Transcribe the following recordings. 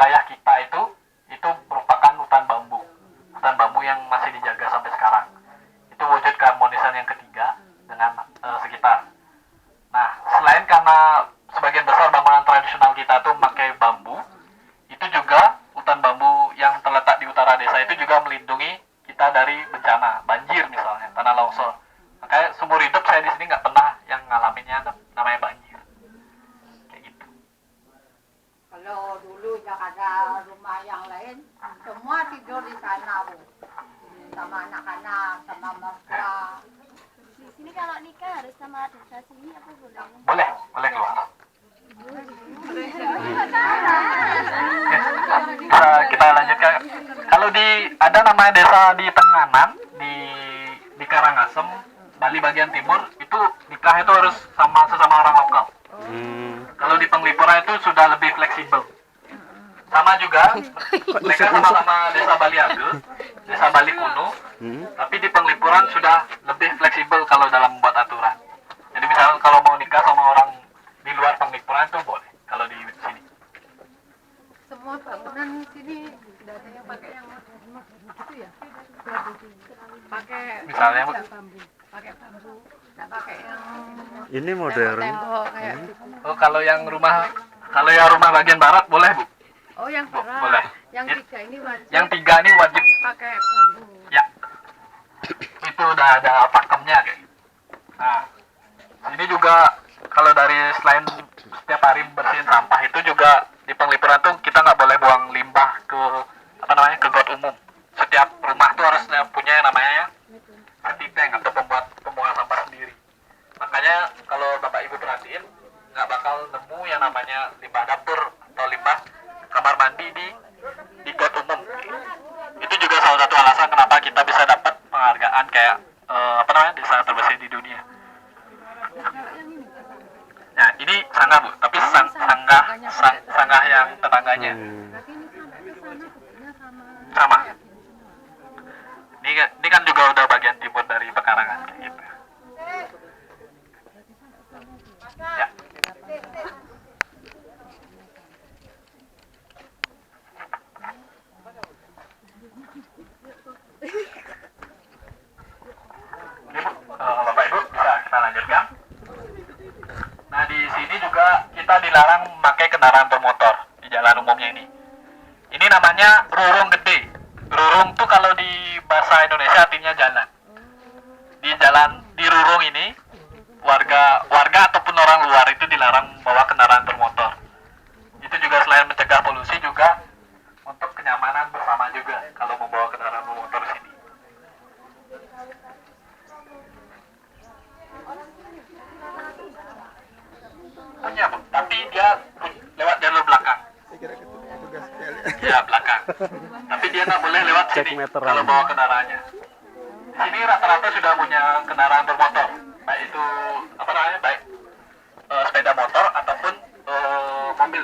wilayah kita itu merupakan hutan bambu yang masih dijaga sampai sekarang. Itu wujud keharmonisan yang ketiga dengan sekitar. Nah, selain karena sebagian besar bangunan tradisional kita tuh memakai bambu, itu juga hutan bambu yang terletak di utara desa itu juga melindungi kita dari bencana banjir misalnya, tanah longsor. Makanya seumur hidup saya di sini nggak pernah yang ngalaminnya namanya banjir. Kayak gitu. Kalau dulu Jakarta rumah yang lain, semua tidur di sana, Bu. Sama anak-anak, sama mertua. Di sini kalau nikah harus sama desa sini apa boleh? Boleh keluar. Kita lanjutkan. Kalau ada namanya desa di Tenganan, di Karangasem, Bali bagian timur, itu nikah itu harus sama sesama orang lokal. Kalau di Penglipuran itu sudah lebih fleksibel. Sama juga, mereka sama-sama desa Bali Age, desa Bali kuno, tapi di Penglipuran sudah lebih fleksibel kalau dalam membuat aturan. Jadi misalnya kalau mau nikah sama orang di luar Penglipuran itu boleh, kalau di sini. Semua bangunan sini tidak ada yang pakai yang gitu ya. Pakai Misalnya bambu, pakai bambu, tidak pakai yang Ini modern. tembok kayak gitu. oh kalau yang rumah bagian barat boleh Bu. Oh, yang berat. Boleh. Yang tiga ini wajib. Yang tiga ini wajib. Pakai bambu. Ya. Itu udah ada pakemnya kayak gitu. Nah, ini juga kalau dari selain setiap hari bersihin sampah itu juga di Penglipuran tuh kita nggak boleh buang limbah ke ke got umum. Setiap rumah tuh harus punya yang namanya tank atau pembuangan sampah sendiri. Makanya kalau Bapak Ibu perhatiin nggak bakal nemu yang namanya limbah dapur atau limbah kamar mandi di got umum. Itu juga salah satu alasan kenapa kita bisa dapat penghargaan kayak desa terbersih di dunia. Nah, ini sanggah Bu, tapi sanggah yang tetangganya. Sama. Ini kan juga udah bagian timur dari Pekarangan kayak gitu. Ya. Bapak Ibu bisa kita lanjutkan. Nah di sini juga kita dilarang memakai kendaraan bermotor di jalan umumnya ini. Ini namanya rurung gede. Rurung tuh kalau di bahasa Indonesia artinya jalan. Di rurung ini warga ataupun orang luar itu dilarang membawa kendaraan bermotor. Itu juga selain mencegah polusi juga untuk kenyamanan bersama juga kalau membawa kendaraan bermotor sini. Punya Bu, tapi dia lewat jalur belakang. Ya belakang. Tapi dia nggak boleh lewat sini kalau bawa kendaraannya. Di sini rata-rata sudah punya kendaraan bermotor, baik itu baik sepeda motor ataupun mobil.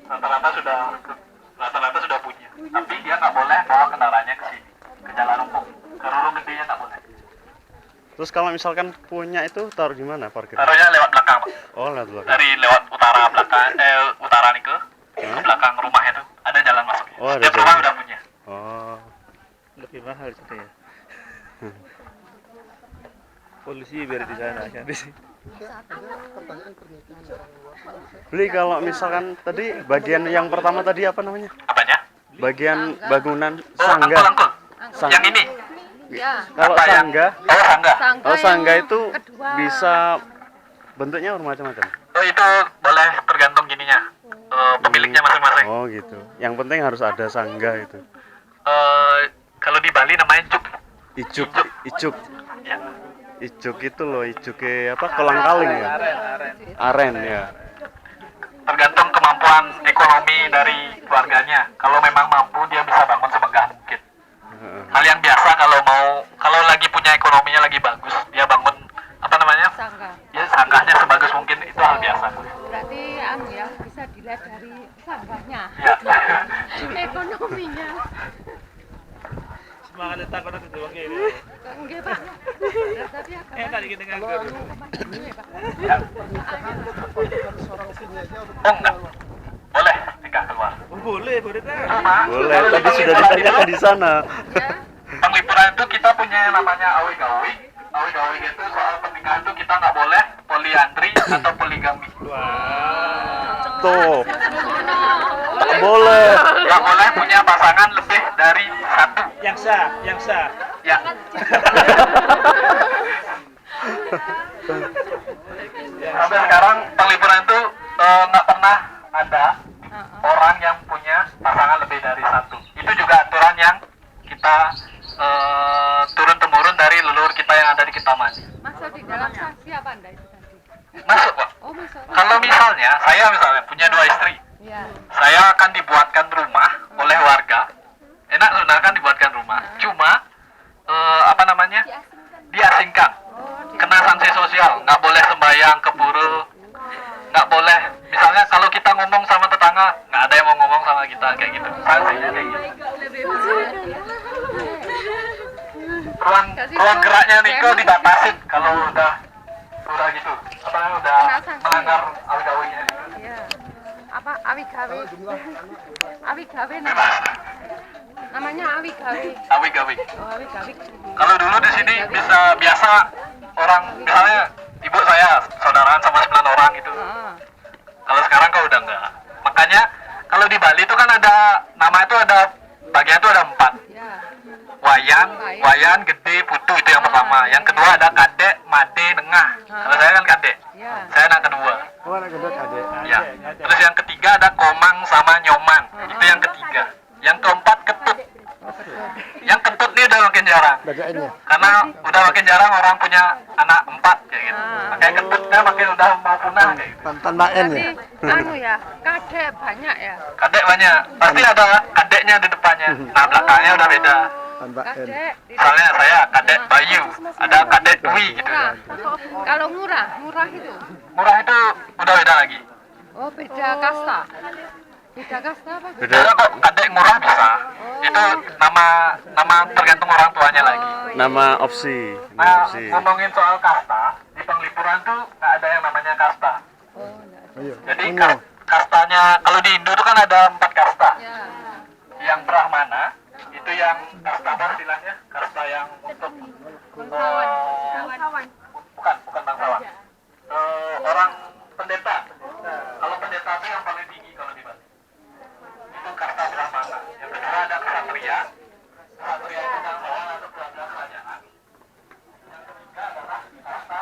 Rata-rata sudah punya. Tapi dia nggak boleh bawa kendaraannya ke sini, ke jalan umum, ke rurung gedenya nggak boleh. Terus kalau misalkan punya itu taruh di mana parkirnya? Taruhnya lewat belakang Pak. Oh, lewat belakang. Lewat utara nih ke belakang rumahnya tuh ada jalan masuknya. Oh, ada Setiap jalan. rumah udah punya. Oh. Lebih mahal gitu ya. Polusi biar di sana kan di sini. Beli kalau misalkan tadi bagian yang pertama tadi apa namanya? Apanya? Bagian bangunan Oh, sangga. angkul. Yang ini. Ya. Kalau Apa yang- sangga, Oh, sangga. oh sangga yang itu kedua. bisa bentuknya bermacam-macam. Oh, itu boleh tergantung gininya. Pemiliknya masing-masing. Oh gitu. Yang penting harus ada sangga itu. Kalau di Bali namanya juk. Icuk. Ya. Icuk itu loh, icuk apa? Kolang kaling ya. Aren ya. Tergantung kemampuan ekonomi dari keluarganya. Kalau memang mampu dia bisa bangun semegah mungkin. Hal yang biasa kalau lagi punya ekonominya lagi bagus, dia bangun Sangga. ya sanggahnya sebagus mungkin, itu hal biasa. Berarti ya bisa dilihat dari sanggahnya. Ya. Ekonominya. Semangat letak kono itu oke. Enggak, Pak. Tadi Tadi kita Pak. Oh enggak, boleh nikah keluar. Oh, boleh kan? Cuma Boleh, kalau tadi di sudah penglipuran ditanyakan di sana. penglipuran itu kita punya yang namanya awi-gawi. Awi-gawi itu soal pernikahan itu kita nggak boleh poliandri atau poligami. Wah. Tuh. Tak boleh. Nggak boleh punya pasangan lebih dari satu. Yang sah. Ya. Sampai sekarang penglipuran itu nggak pernah ada orang yang punya pasangan lebih dari satu. Itu juga aturan yang kita turun temurun dari leluhur kita yang ada di Kintamani. Masuk di dalam saksi apa anda itu tadi? Masuk, Pak. Oh masuk. Kalau misalnya saya punya 2 istri, Ya. saya akan dibuatkan rumah oleh warga. Enak sudah kan dibuatkan rumah. Cuma diasingkan. Kena sanksi sosial, nggak boleh sembahyang ke pura, nggak boleh. Misalnya kalau kita ngomong sama tetangga, nggak ada yang mau ngomong sama kita kayak gitu. Sanksinya kayak gitu. Ruang geraknya Niko dibatasin kalau udah gitu. Udah melanggar awi-gawinya. Iya. Apa awi-gawi? Awi-gawi Bebas. namanya awi-gawi. Awi-gawi. Oh awi-gawi. Kalau dulu di sini biasa orang, misalnya ibu saya saudaraan sama 9 orang gitu. Kalau sekarang kau udah enggak. Makanya kalau di Bali itu kan ada nama itu ada bagian itu ada 4. Ya. Wayan, gede, putu itu yang pertama. Yang kedua ada kadek, made, nengah. Kalau saya kan kadek. Ya. Saya anak kedua. Oh, anak kedua kadek. Ya. Terus yang ketiga ada komang sama nyoman. Itu yang ketiga. Yang keempat ketut. Yang ketut ini udah makin jarang. Bagaimana? Karena udah makin jarang orang punya anak 4 kayak gitu. Makanya ketutnya makin udah mau punah kayak gitu. Tanpa N ya? Anu ya, kadek banyak ya. Kadek banyak. Pasti ada kadeknya di depannya. Nah, belakangnya udah beda. Tanpa N. Kadek. Misalnya saya kadek Bayu, ada kadek Dwi gitu. Murah. Kalau murah itu. Murah itu udah beda lagi. Oh beda kasta. Beda kasta apa? Beda. Ada kok kadek murah bisa. Itu nama tergantung orang tuanya lagi. Nama opsi. Nama Nah, opsi. ngomongin soal kasta, di penglipuran tuh nggak ada yang namanya kasta. Oh enggak. Ayo. Jadi kastanya, kalau di Hindu tuh kan ada 4 kasta. Ya. Yang Brahmana itu yang kasta apa istilahnya? Kasta yang untuk bukan bangsawan. Orang pendeta. Kalau pendeta itu yang paling tinggi kalau di Bali. Itu kasta Brahmana. Yang kedua ada ksatria. Ksatria itu bangsawan atau keluarga kerajaan. Yang ketiga adalah kasta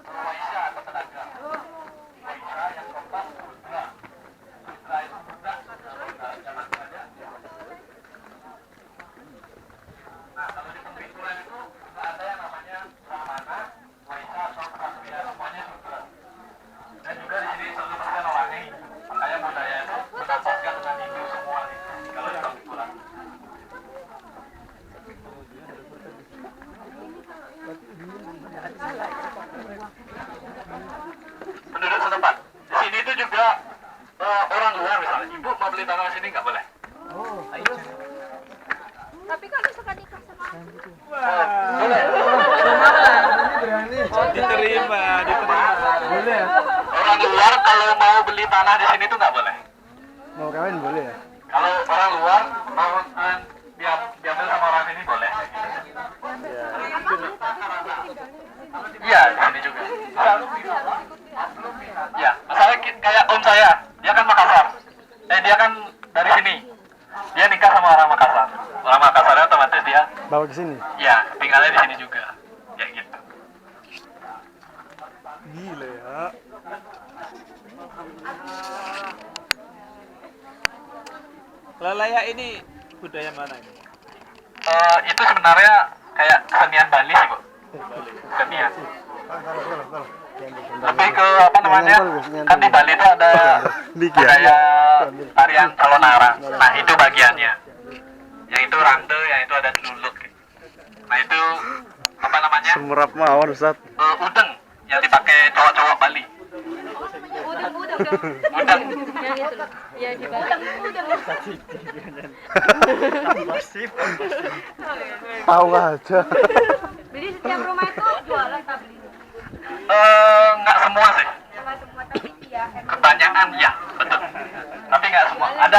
Waisya atau pedagang. Waisya yang keempat Sudra. Sudra itu budak zaman kerajaan. Nah, kalau di penglipuran itu nggak ada yang namanya Brahmana, Waisya atau ksatria, semuanya Sudra. Dan juga di sini 100% orangnya Hindu. Makanya budaya itu menapaskan dengan Hindu semua nih, kalau di penglipuran. Penduduk setempat. Di sini itu juga orang luar misalnya, ibu mau beli tanah di sini nggak boleh. Tapi kalau suka nikah sama aku. Boleh. Diterima. Orang luar kalau mau beli tanah di sini tuh nggak boleh. Mau kawin boleh ya? Kalau orang luar mau diambil sama orang sini boleh. Iya, di sini juga. Iya, misalnya kayak om saya, dia kan Makassar. Dia kan dari sini. Dia nikah sama orang Makassar. Orang Makassarnya otomatis dia, Bawa ke sini. ya tinggalnya di sini juga. Kayak gitu. Gila ya. Lalayak ini budaya mana ini? Itu sebenarnya kayak kesenian Bali sih, Bu. Kesenian. Lebih ke apa namanya? Kan di Bali itu ada budaya tarian Salonara. Nah, itu bagiannya. Yang itu rande, yang itu ada duluk. Nah, itu apa namanya? Semerap mawar Ustaz. Udeng yang dipakai cowok-cowok Bali. Udang. Udeng. Yang itu loh. Ya di Udang. Tahu aja. Jadi setiap rumah itu jualan tabli. Nggak semua sih. Sama semua tapi ya. Kebanyakan ya, betul. Tapi nggak semua. Ada